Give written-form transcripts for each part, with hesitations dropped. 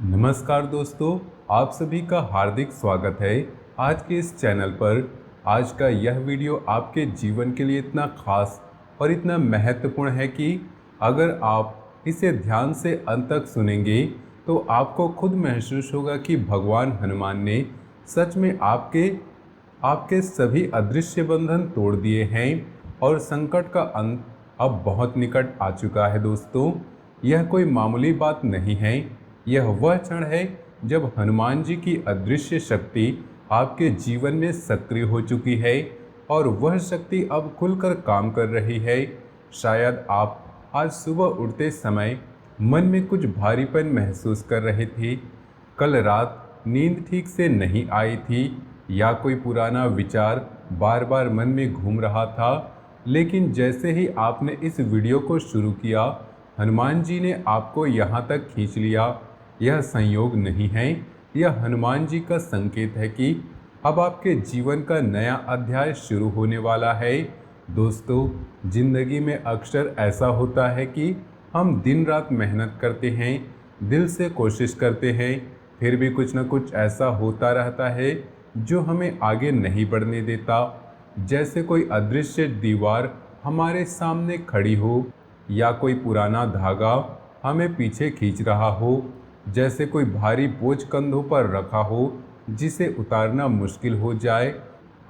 नमस्कार दोस्तों, आप सभी का हार्दिक स्वागत है आज के इस चैनल पर। आज का यह वीडियो आपके जीवन के लिए इतना खास और इतना महत्वपूर्ण है कि अगर आप इसे ध्यान से अंत तक सुनेंगे तो आपको खुद महसूस होगा कि भगवान हनुमान ने सच में आपके आपके सभी अदृश्य बंधन तोड़ दिए हैं और संकट का अंत अब बहुत निकट आ चुका है। दोस्तों, यह कोई मामूली बात नहीं है। यह वह क्षण है जब हनुमान जी की अदृश्य शक्ति आपके जीवन में सक्रिय हो चुकी है और वह शक्ति अब खुलकर काम कर रही है। शायद आप आज सुबह उठते समय मन में कुछ भारीपन महसूस कर रहे थे, कल रात नींद ठीक से नहीं आई थी या कोई पुराना विचार बार बार मन में घूम रहा था। लेकिन जैसे ही आपने इस वीडियो को शुरू किया, हनुमान जी ने आपको यहाँ तक खींच लिया। यह संयोग नहीं है, यह हनुमान जी का संकेत है कि अब आपके जीवन का नया अध्याय शुरू होने वाला है। दोस्तों, जिंदगी में अक्सर ऐसा होता है कि हम दिन रात मेहनत करते हैं, दिल से कोशिश करते हैं, फिर भी कुछ न कुछ ऐसा होता रहता है जो हमें आगे नहीं बढ़ने देता। जैसे कोई अदृश्य दीवार हमारे सामने खड़ी हो या कोई पुराना धागा हमें पीछे खींच रहा हो, जैसे कोई भारी बोझ कंधों पर रखा हो जिसे उतारना मुश्किल हो जाए।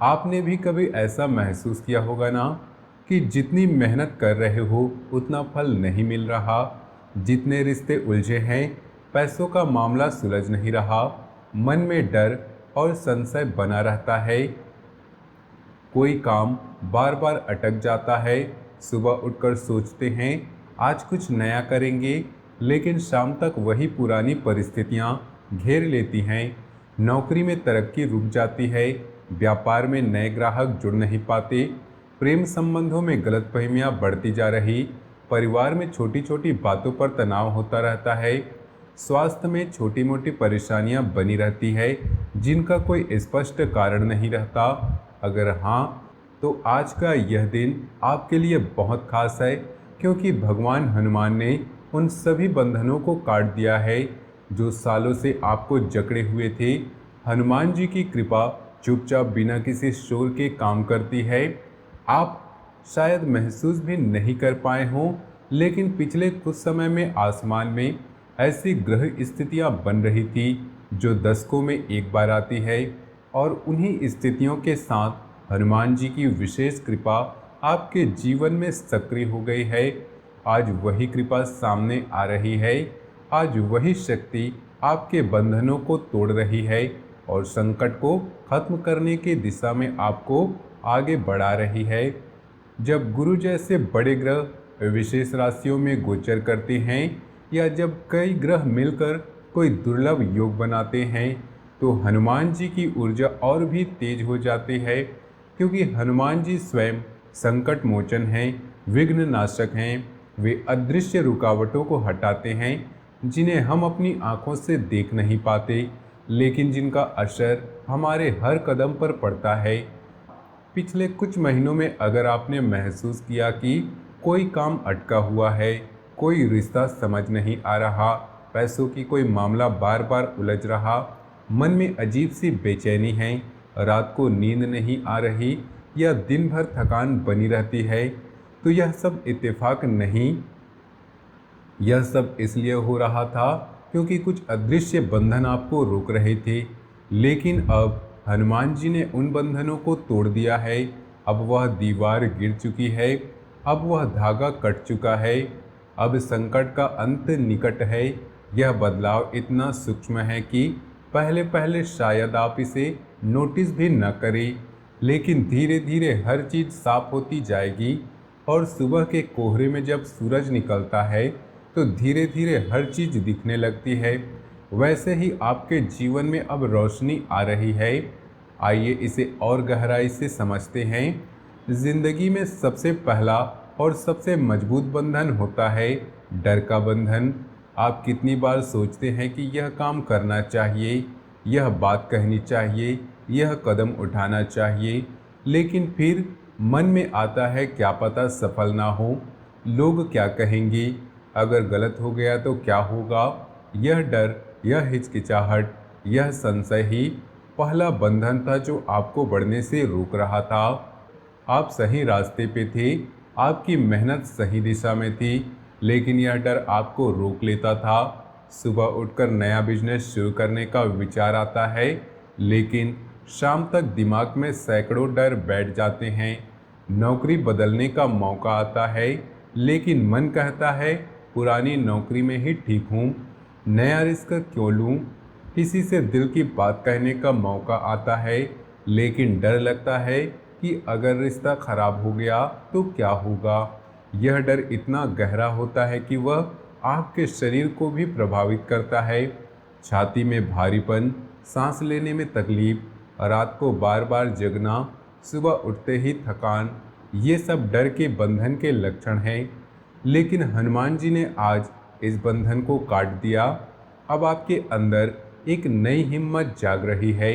आपने भी कभी ऐसा महसूस किया होगा ना कि जितनी मेहनत कर रहे हो उतना फल नहीं मिल रहा, जितने रिश्ते उलझे हैं, पैसों का मामला सुलझ नहीं रहा, मन में डर और संशय बना रहता है, कोई काम बार बार अटक जाता है। सुबह उठकर सोचते हैं आज कुछ नया करेंगे, लेकिन शाम तक वही पुरानी परिस्थितियां घेर लेती हैं। नौकरी में तरक्की रुक जाती है, व्यापार में नए ग्राहक जुड़ नहीं पाते, प्रेम संबंधों में गलतफहमियां बढ़ती जा रही, परिवार में छोटी छोटी बातों पर तनाव होता रहता है, स्वास्थ्य में छोटी मोटी परेशानियां बनी रहती है जिनका कोई स्पष्ट कारण नहीं रहता। अगर हाँ, तो आज का यह दिन आपके लिए बहुत खास है, क्योंकि भगवान हनुमान ने उन सभी बंधनों को काट दिया है जो सालों से आपको जकड़े हुए थे। हनुमान जी की कृपा चुपचाप बिना किसी शोर के काम करती है। आप शायद महसूस भी नहीं कर पाए हों, लेकिन पिछले कुछ समय में आसमान में ऐसी ग्रह स्थितियां बन रही थी जो दशकों में एक बार आती है, और उन्हीं स्थितियों के साथ हनुमान जी की विशेष कृपा आपके जीवन में सक्रिय हो गई है। आज वही कृपा सामने आ रही है, आज वही शक्ति आपके बंधनों को तोड़ रही है और संकट को खत्म करने की दिशा में आपको आगे बढ़ा रही है। जब गुरु जैसे बड़े ग्रह विशेष राशियों में गोचर करते हैं या जब कई ग्रह मिलकर कोई दुर्लभ योग बनाते हैं, तो हनुमान जी की ऊर्जा और भी तेज हो जाती है, क्योंकि हनुमान जी स्वयं संकट मोचन हैं, विघ्न नाशक हैं। वे अदृश्य रुकावटों को हटाते हैं जिन्हें हम अपनी आँखों से देख नहीं पाते, लेकिन जिनका असर हमारे हर कदम पर पड़ता है। पिछले कुछ महीनों में अगर आपने महसूस किया कि कोई काम अटका हुआ है, कोई रिश्ता समझ नहीं आ रहा, पैसों की कोई मामला बार बार उलझ रहा, मन में अजीब सी बेचैनी है, रात को नींद नहीं आ रही या दिन भर थकान बनी रहती है, तो यह सब इत्तेफाक नहीं, यह सब इसलिए हो रहा था क्योंकि कुछ अदृश्य बंधन आपको रोक रहे थे। लेकिन अब हनुमान जी ने उन बंधनों को तोड़ दिया है। अब वह दीवार गिर चुकी है, अब वह धागा कट चुका है, अब संकट का अंत निकट है। यह बदलाव इतना सूक्ष्म है कि पहले पहले शायद आप इसे नोटिस भी न करें, लेकिन धीरे धीरे हर चीज़ साफ होती जाएगी। और सुबह के कोहरे में जब सूरज निकलता है तो धीरे धीरे हर चीज़ दिखने लगती है। वैसे ही आपके जीवन में अब रोशनी आ रही है। आइए इसे और गहराई से समझते हैं। जिंदगी में सबसे पहला और सबसे मजबूत बंधन होता है डर का बंधन। आप कितनी बार सोचते हैं कि यह काम करना चाहिए, यह बात कहनी चाहिए, यह कदम उठाना चाहिए, लेकिन फिर मन में आता है क्या पता सफल ना हो, लोग क्या कहेंगे, अगर गलत हो गया तो क्या होगा। यह डर यह हिचकिचाहट, यह संशय ही पहला बंधन था जो आपको बढ़ने से रोक रहा था। आप सही रास्ते पे थे, आपकी मेहनत सही दिशा में थी, लेकिन यह डर आपको रोक लेता था। सुबह उठकर नया बिजनेस शुरू करने का विचार आता है, लेकिन शाम तक दिमाग में सैकड़ों डर बैठ जाते हैं। नौकरी बदलने का मौका आता है, लेकिन मन कहता है पुरानी नौकरी में ही ठीक हूँ, नया रिस्क क्यों लूँ। किसी से दिल की बात कहने का मौका आता है, लेकिन डर लगता है कि अगर रिश्ता खराब हो गया तो क्या होगा। यह डर इतना गहरा होता है कि वह आपके शरीर को भी प्रभावित करता है। छाती में भारीपन, सांस लेने में तकलीफ, रात को बार बार जगना, सुबह उठते ही थकान, ये सब डर के बंधन के लक्षण हैं। लेकिन हनुमान जी ने आज इस बंधन को काट दिया। अब आपके अंदर एक नई हिम्मत जाग रही है।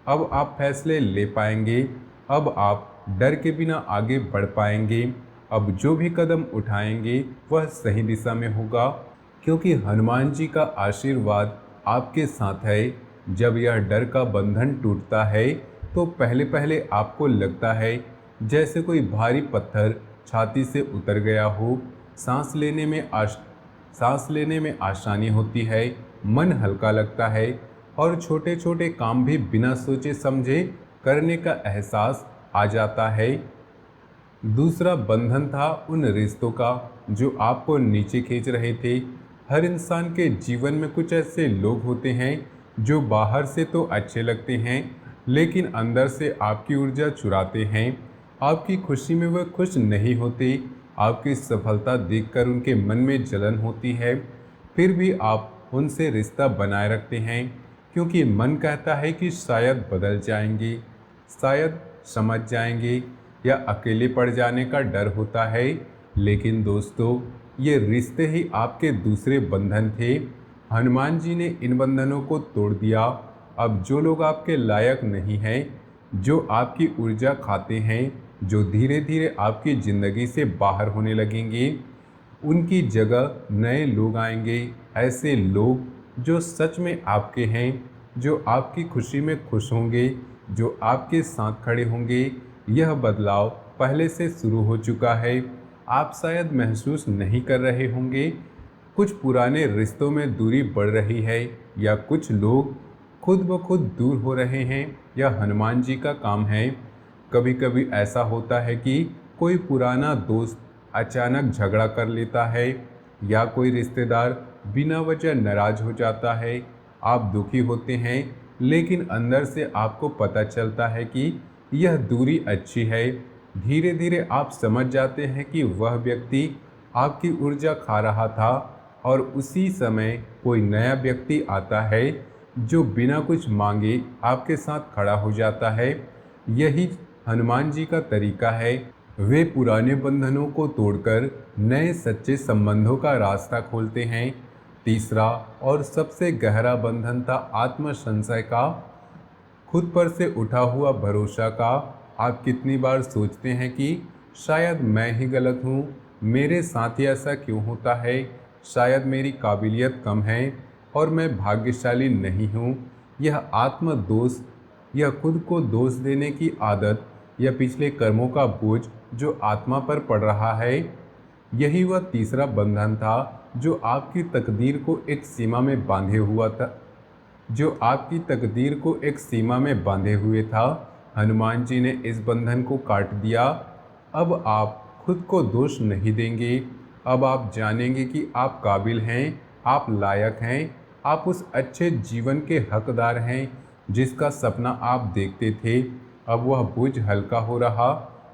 अब आप फैसले ले पाएंगे। अब आप डर के बिना आगे बढ़ पाएंगे। अब जो भी कदम उठाएंगे वह सही दिशा में होगा, क्योंकि हनुमान जी का आशीर्वाद आपके साथ है। जब यह डर का बंधन टूटता है तो पहले पहले आपको लगता है जैसे कोई भारी पत्थर छाती से उतर गया हो। सांस लेने में आसानी होती है, मन हल्का लगता है और छोटे छोटे काम भी बिना सोचे समझे करने का एहसास आ जाता है। दूसरा बंधन था उन रिश्तों का जो आपको नीचे खींच रहे थे। हर इंसान के जीवन में कुछ ऐसे लोग होते हैं जो बाहर से तो अच्छे लगते हैं, लेकिन अंदर से आपकी ऊर्जा चुराते हैं। आपकी खुशी में वह खुश नहीं होते, आपकी सफलता देखकर उनके मन में जलन होती है, फिर भी आप उनसे रिश्ता बनाए रखते हैं, क्योंकि मन कहता है कि शायद बदल जाएंगे, शायद समझ जाएंगे, या अकेले पड़ जाने का डर होता है। लेकिन दोस्तों, ये रिश्ते ही आपके दूसरे बंधन थे। हनुमान जी ने इन बंधनों को तोड़ दिया। अब जो लोग आपके लायक नहीं हैं, जो आपकी ऊर्जा खाते हैं, जो धीरे धीरे आपकी ज़िंदगी से बाहर होने लगेंगे, उनकी जगह नए लोग आएंगे। ऐसे लोग जो सच में आपके हैं, जो आपकी खुशी में खुश होंगे, जो आपके साथ खड़े होंगे। यह बदलाव पहले से शुरू हो चुका है। आप शायद महसूस नहीं कर रहे होंगे, कुछ पुराने रिश्तों में दूरी बढ़ रही है, या कुछ लोग खुद ब खुद दूर हो रहे हैं। यह हनुमान जी का काम है। कभी कभी ऐसा होता है कि कोई पुराना दोस्त अचानक झगड़ा कर लेता है, या कोई रिश्तेदार बिना वजह नाराज हो जाता है। आप दुखी होते हैं, लेकिन अंदर से आपको पता चलता है कि यह दूरी अच्छी है। धीरे धीरे आप समझ जाते हैं कि वह व्यक्ति आपकी ऊर्जा खा रहा था, और उसी समय कोई नया व्यक्ति आता है जो बिना कुछ मांगे आपके साथ खड़ा हो जाता है। यही हनुमान जी का तरीका है। वे पुराने बंधनों को तोड़कर नए सच्चे संबंधों का रास्ता खोलते हैं। तीसरा और सबसे गहरा बंधन था आत्म संशय का, खुद पर से उठा हुआ भरोसा का। आप कितनी बार सोचते हैं कि शायद मैं ही गलत हूँ, मेरे साथ ही ऐसा क्यों होता है, शायद मेरी काबिलियत कम है और मैं भाग्यशाली नहीं हूँ। यह आत्म दोष, यह खुद को दोष देने की आदत, यह पिछले कर्मों का बोझ जो आत्मा पर पड़ रहा है, यही वह तीसरा बंधन था जो आपकी तकदीर को एक सीमा में बांधे हुआ था, जो आपकी तकदीर को एक सीमा में बांधे हुए था। हनुमान जी ने इस बंधन को काट दिया। अब आप खुद को दोष नहीं देंगे। अब आप जानेंगे कि आप काबिल हैं, आप लायक हैं, आप उस अच्छे जीवन के हकदार हैं जिसका सपना आप देखते थे। अब वह बोझ हल्का हो रहा,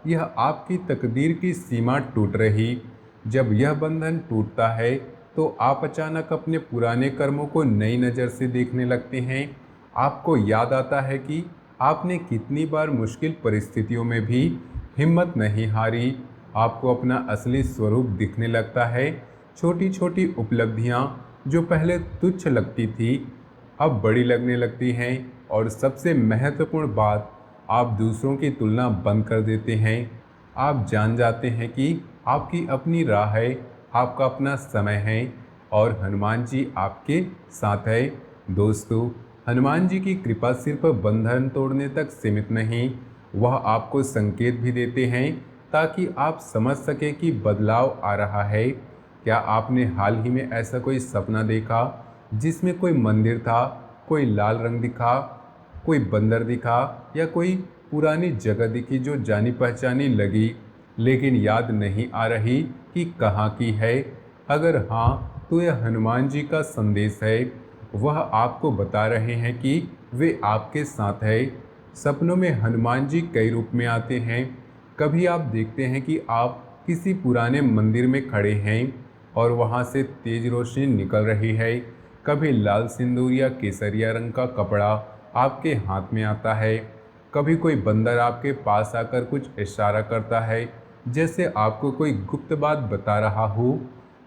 यह आपकी तकदीर की सीमा टूट रही। जब यह बंधन टूटता है तो आप अचानक अपने पुराने कर्मों को नई नज़र से देखने लगते हैं। आपको याद आता है कि आपने कितनी बार मुश्किल परिस्थितियों में भी हिम्मत नहीं हारी। आपको अपना असली स्वरूप दिखने लगता है। छोटी छोटी उपलब्धियां जो पहले तुच्छ लगती थी अब बड़ी लगने लगती हैं, और सबसे महत्वपूर्ण बात, आप दूसरों की तुलना बंद कर देते हैं। आप जान जाते हैं कि आपकी अपनी राह है, आपका अपना समय है, और हनुमान जी आपके साथ है। दोस्तों, हनुमान जी की कृपा सिर्फ बंधन तोड़ने तक सीमित नहीं, वह आपको संकेत भी देते हैं ताकि आप समझ सकें कि बदलाव आ रहा है। क्या आपने हाल ही में ऐसा कोई सपना देखा जिसमें कोई मंदिर था, कोई लाल रंग दिखा, कोई बंदर दिखा या कोई पुरानी जगह दिखी जो जानी पहचानी लगी, लेकिन याद नहीं आ रही कि कहाँ की है? अगर हाँ, तो यह हनुमान जी का संदेश है। वह आपको बता रहे हैं कि वे आपके साथ है। सपनों में हनुमान जी कई रूप में आते हैं। कभी आप देखते हैं कि आप किसी पुराने मंदिर में खड़े हैं और वहाँ से तेज रोशनी निकल रही है। कभी लाल सिंदूर या केसरिया रंग का कपड़ा आपके हाथ में आता है। कभी कोई बंदर आपके पास आकर कुछ इशारा करता है, जैसे आपको कोई गुप्त बात बता रहा हो।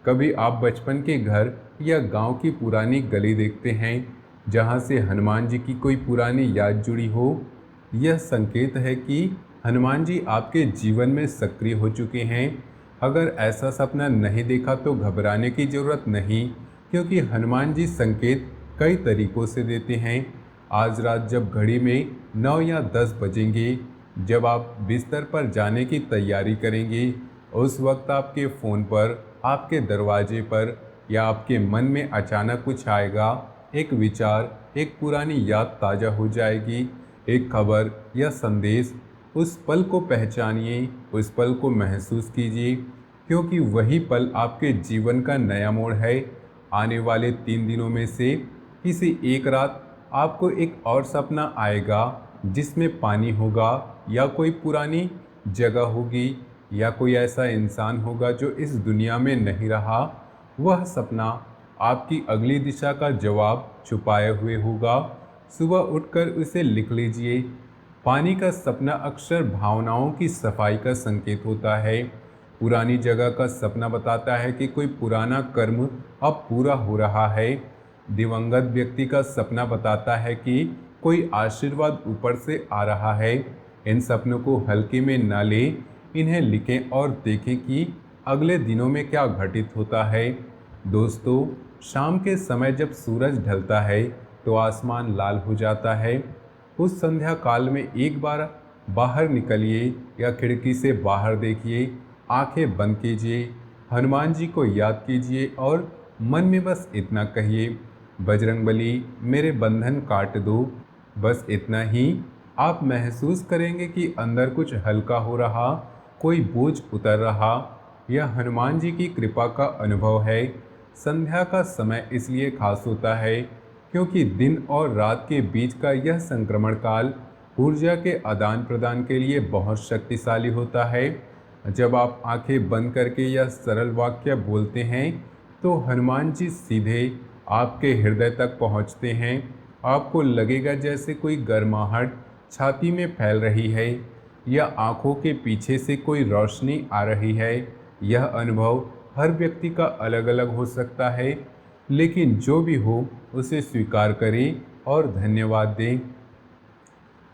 कभी आप बचपन के घर या गांव की पुरानी गली देखते हैं जहां से हनुमान जी की कोई पुरानी याद जुड़ी हो। यह संकेत है कि हनुमान जी आपके जीवन में सक्रिय हो चुके हैं। अगर ऐसा सपना नहीं देखा तो घबराने की ज़रूरत नहीं, क्योंकि हनुमान जी संकेत कई तरीकों से देते हैं। आज रात जब घड़ी में 9 या 10 बजेंगे, जब आप बिस्तर पर जाने की तैयारी करेंगे, उस वक्त आपके फ़ोन पर, आपके दरवाजे पर या आपके मन में अचानक कुछ आएगा। एक विचार, एक पुरानी याद ताज़ा हो जाएगी, एक खबर या संदेश। उस पल को पहचानिए, उस पल को महसूस कीजिए, क्योंकि वही पल आपके जीवन का नया मोड़ है। आने वाले 3 दिनों में से किसी एक रात आपको एक और सपना आएगा जिसमें पानी होगा या कोई पुरानी जगह होगी या कोई ऐसा इंसान होगा जो इस दुनिया में नहीं रहा। वह सपना आपकी अगली दिशा का जवाब छुपाए हुए होगा। सुबह उठकर उसे लिख लीजिए। पानी का सपना अक्सर भावनाओं की सफाई का संकेत होता है। पुरानी जगह का सपना बताता है कि कोई पुराना कर्म अब पूरा हो रहा है। दिवंगत व्यक्ति का सपना बताता है कि कोई आशीर्वाद ऊपर से आ रहा है। इन सपनों को हल्के में ना लें, इन्हें लिखें और देखें कि अगले दिनों में क्या घटित होता है। दोस्तों, शाम के समय जब सूरज ढलता है तो आसमान लाल हो जाता है। उस संध्या काल में एक बार बाहर निकलिए या खिड़की से बाहर देखिए, आंखें बंद कीजिए, हनुमान जी को याद कीजिए और मन में बस इतना कहिए, बजरंगबली मेरे बंधन काट दो। बस इतना ही। आप महसूस करेंगे कि अंदर कुछ हल्का हो रहा, कोई बोझ उतर रहा। यह हनुमान जी की कृपा का अनुभव है। संध्या का समय इसलिए खास होता है क्योंकि दिन और रात के बीच का यह संक्रमण काल ऊर्जा के आदान प्रदान के लिए बहुत शक्तिशाली होता है। जब आप आंखें बंद करके यह सरल वाक्य बोलते हैं तो हनुमान जी सीधे आपके हृदय तक पहुंचते हैं। आपको लगेगा जैसे कोई गर्माहट छाती में फैल रही है या आंखों के पीछे से कोई रोशनी आ रही है। यह अनुभव हर व्यक्ति का अलग अलग हो सकता है, लेकिन जो भी हो उसे स्वीकार करें और धन्यवाद दें।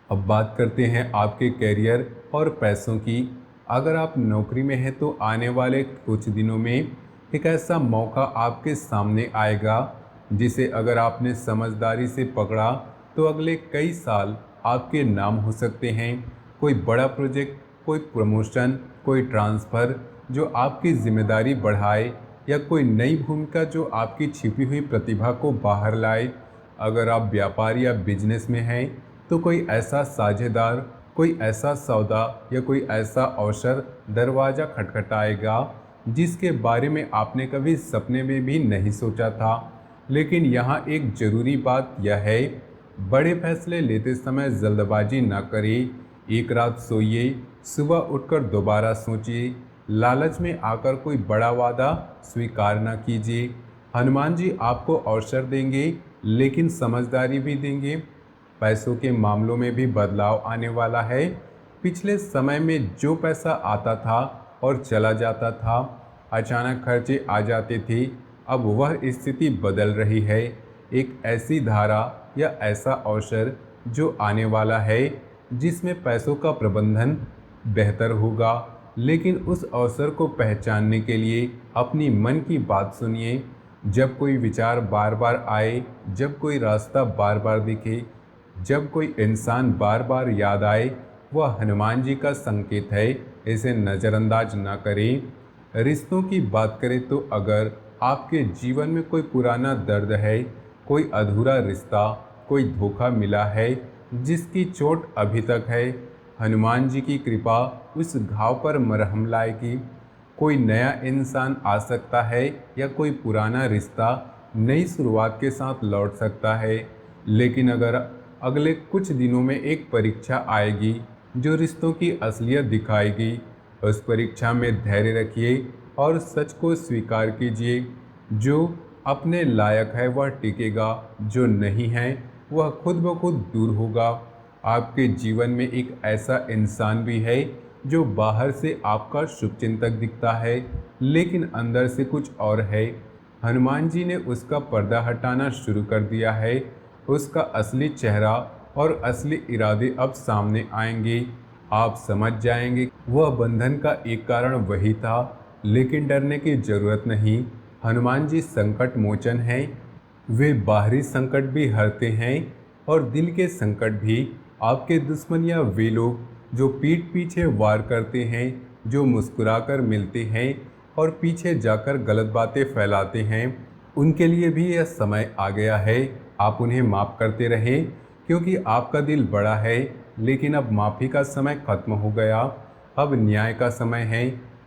अब बात करते हैं आपके करियर और पैसों की। अगर आप नौकरी में हैं तो आने वाले कुछ दिनों में एक ऐसा मौका आपके सामने आएगा जिसे अगर आपने समझदारी से पकड़ा तो अगले कई साल आपके नाम हो सकते हैं। कोई बड़ा प्रोजेक्ट, कोई प्रमोशन, कोई ट्रांसफ़र जो आपकी जिम्मेदारी बढ़ाए या कोई नई भूमिका जो आपकी छिपी हुई प्रतिभा को बाहर लाए। अगर आप व्यापार या बिजनेस में हैं तो कोई ऐसा साझेदार, कोई ऐसा सौदा या कोई ऐसा अवसर दरवाज़ा खटखटाएगा जिसके बारे में आपने कभी सपने में भी नहीं सोचा था। लेकिन यहाँ एक ज़रूरी बात यह है, बड़े फैसले लेते समय जल्दबाजी ना करें। एक रात सोइए, सुबह उठकर दोबारा सोचिए। लालच में आकर कोई बड़ा वादा स्वीकार ना कीजिए। हनुमान जी आपको अवसर देंगे, लेकिन समझदारी भी देंगे। पैसों के मामलों में भी बदलाव आने वाला है। पिछले समय में जो पैसा आता था और चला जाता था, अचानक खर्चे आ जाते थे, अब वह स्थिति बदल रही है। एक ऐसी धारा या ऐसा अवसर जो आने वाला है जिसमें पैसों का प्रबंधन बेहतर होगा। लेकिन उस अवसर को पहचानने के लिए अपनी मन की बात सुनिए। जब कोई विचार बार बार आए, जब कोई रास्ता बार बार दिखे, जब कोई इंसान बार बार याद आए, वह हनुमान जी का संकेत है। इसे नज़रअंदाज ना करें। रिश्तों की बात करें तो अगर आपके जीवन में कोई पुराना दर्द है, कोई अधूरा रिश्ता, कोई धोखा मिला है जिसकी चोट अभी तक है, हनुमान जी की कृपा उस घाव पर मरहम लाएगी। कोई नया इंसान आ सकता है या कोई पुराना रिश्ता नई शुरुआत के साथ लौट सकता है। लेकिन अगर अगले कुछ दिनों में एक परीक्षा आएगी जो रिश्तों की असलियत दिखाएगी, उस परीक्षा में धैर्य रखिए और सच को स्वीकार कीजिए। जो अपने लायक है वह टिकेगा, जो नहीं है वह खुद ब खुद दूर होगा। आपके जीवन में एक ऐसा इंसान भी है जो बाहर से आपका शुभचिंतक दिखता है, लेकिन अंदर से कुछ और है। हनुमान जी ने उसका पर्दा हटाना शुरू कर दिया है। उसका असली चेहरा और असली इरादे अब सामने आएंगे। आप समझ जाएंगे वह बंधन का एक कारण वही था, लेकिन डरने की जरूरत नहीं। हनुमान जी संकट मोचन हैं। वे बाहरी संकट भी हरते हैं और दिल के संकट भी। आपके दुश्मन या वे लोग जो पीठ पीछे वार करते हैं, जो मुस्कुराकर मिलते हैं और पीछे जाकर गलत बातें फैलाते हैं, उनके लिए भी यह समय आ गया है। आप उन्हें माफ़ करते रहें क्योंकि आपका दिल बड़ा है। लेकिन अब माफ़ी का समय खत्म हो गया। अब न्याय का समय है।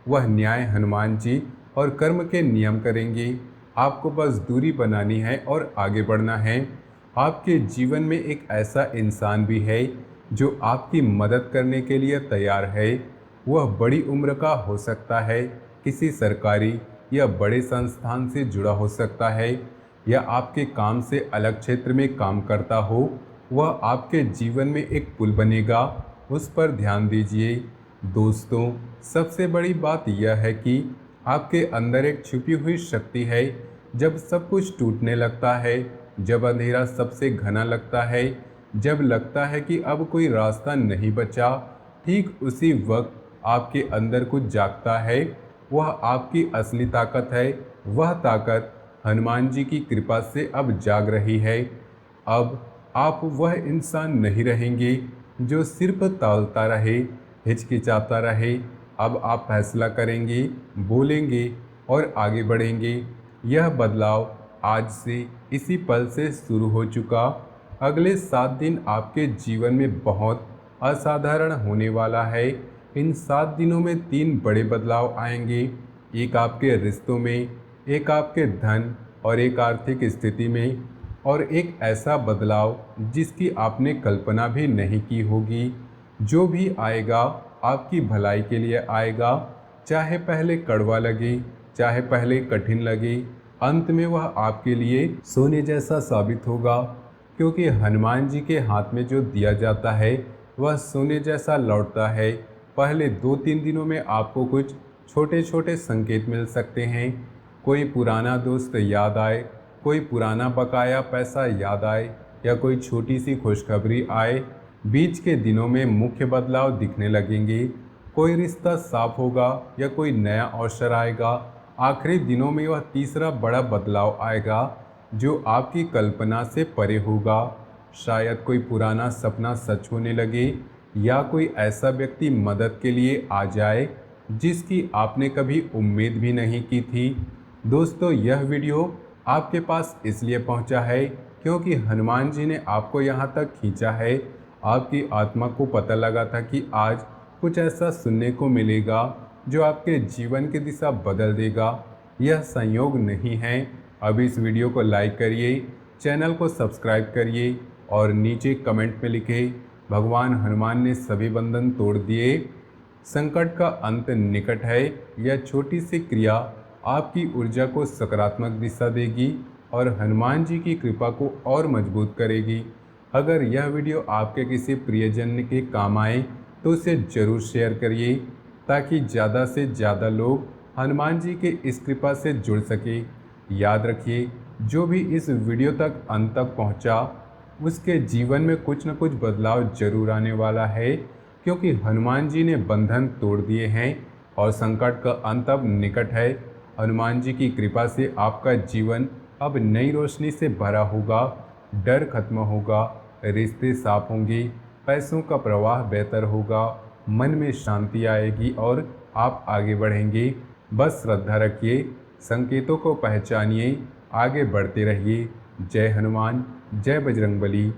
वह न्याय हनुमान जी और कर्म के नियम करेंगे। आपको बस दूरी बनानी है और आगे बढ़ना है। आपके जीवन में एक ऐसा इंसान भी है जो आपकी मदद करने के लिए तैयार है। वह बड़ी उम्र का हो सकता है, किसी सरकारी या बड़े संस्थान से जुड़ा हो सकता है, या आपके काम से अलग क्षेत्र में काम करता हो। वह आपके जीवन में एक पुल बनेगा, उस पर ध्यान दीजिए। दोस्तों, सबसे बड़ी बात यह है कि आपके अंदर एक छुपी हुई शक्ति है। जब सब कुछ टूटने लगता है, जब अंधेरा सबसे घना लगता है, जब लगता है कि अब कोई रास्ता नहीं बचा, ठीक उसी वक्त आपके अंदर कुछ जागता है। वह आपकी असली ताकत है। वह ताकत हनुमान जी की कृपा से अब जाग रही है। अब आप वह इंसान नहीं रहेंगे जो सिर्फ टालता रहे, हिचकिचाता रहे। अब आप फैसला करेंगे, बोलेंगे और आगे बढ़ेंगे। यह बदलाव आज से, इसी पल से शुरू हो चुका। अगले 7 दिन आपके जीवन में बहुत असाधारण होने वाला है। इन 7 दिनों में 3 बड़े बदलाव आएंगे। एक आपके रिश्तों में, एक आपके धन और एक आर्थिक स्थिति में, और एक ऐसा बदलाव जिसकी आपने कल्पना भी नहीं की होगी। जो भी आएगा आपकी भलाई के लिए आएगा। चाहे पहले कड़वा लगे, चाहे पहले कठिन लगे, अंत में वह आपके लिए सोने जैसा साबित होगा। क्योंकि हनुमान जी के हाथ में जो दिया जाता है वह सोने जैसा लौटता है। पहले 2-3 दिनों में आपको कुछ छोटे छोटे संकेत मिल सकते हैं। कोई पुराना दोस्त याद आए, कोई पुराना बकाया पैसा याद आए, या कोई छोटी सी खुशखबरी आए। बीच के दिनों में मुख्य बदलाव दिखने लगेंगे। कोई रिश्ता साफ होगा या कोई नया अवसर आएगा। आखिरी दिनों में वह तीसरा बड़ा बदलाव आएगा जो आपकी कल्पना से परे होगा। शायद कोई पुराना सपना सच होने लगे, या कोई ऐसा व्यक्ति मदद के लिए आ जाए जिसकी आपने कभी उम्मीद भी नहीं की थी। दोस्तों, यह वीडियो आपके पास इसलिए पहुंचा है क्योंकि हनुमान जी ने आपको यहां तक खींचा है। आपकी आत्मा को पता लगा था कि आज कुछ ऐसा सुनने को मिलेगा जो आपके जीवन की दिशा बदल देगा। यह संयोग नहीं है। अब इस वीडियो को लाइक करिए, चैनल को सब्सक्राइब करिए और नीचे कमेंट में लिखें, भगवान हनुमान ने सभी बंधन तोड़ दिए, संकट का अंत निकट है। यह छोटी सी क्रिया आपकी ऊर्जा को सकारात्मक दिशा देगी और हनुमान जी की कृपा को और मजबूत करेगी। अगर यह वीडियो आपके किसी प्रियजन के काम आए तो उसे ज़रूर शेयर करिए ताकि ज़्यादा से ज़्यादा लोग हनुमान जी के इस कृपा से जुड़ सके। याद रखिए, जो भी इस वीडियो तक अंत तक पहुंचा, उसके जीवन में कुछ न कुछ बदलाव जरूर आने वाला है, क्योंकि हनुमान जी ने बंधन तोड़ दिए हैं और संकट का अंत अब निकट है। हनुमान जी की कृपा से आपका जीवन अब नई रोशनी से भरा होगा, डर खत्म होगा, रिश्ते साफ होंगे, पैसों का प्रवाह बेहतर होगा, मन में शांति आएगी और आप आगे बढ़ेंगे। बस श्रद्धा रखिए, संकेतों को पहचानिए, आगे बढ़ते रहिए। जय हनुमान, जय बजरंगबली।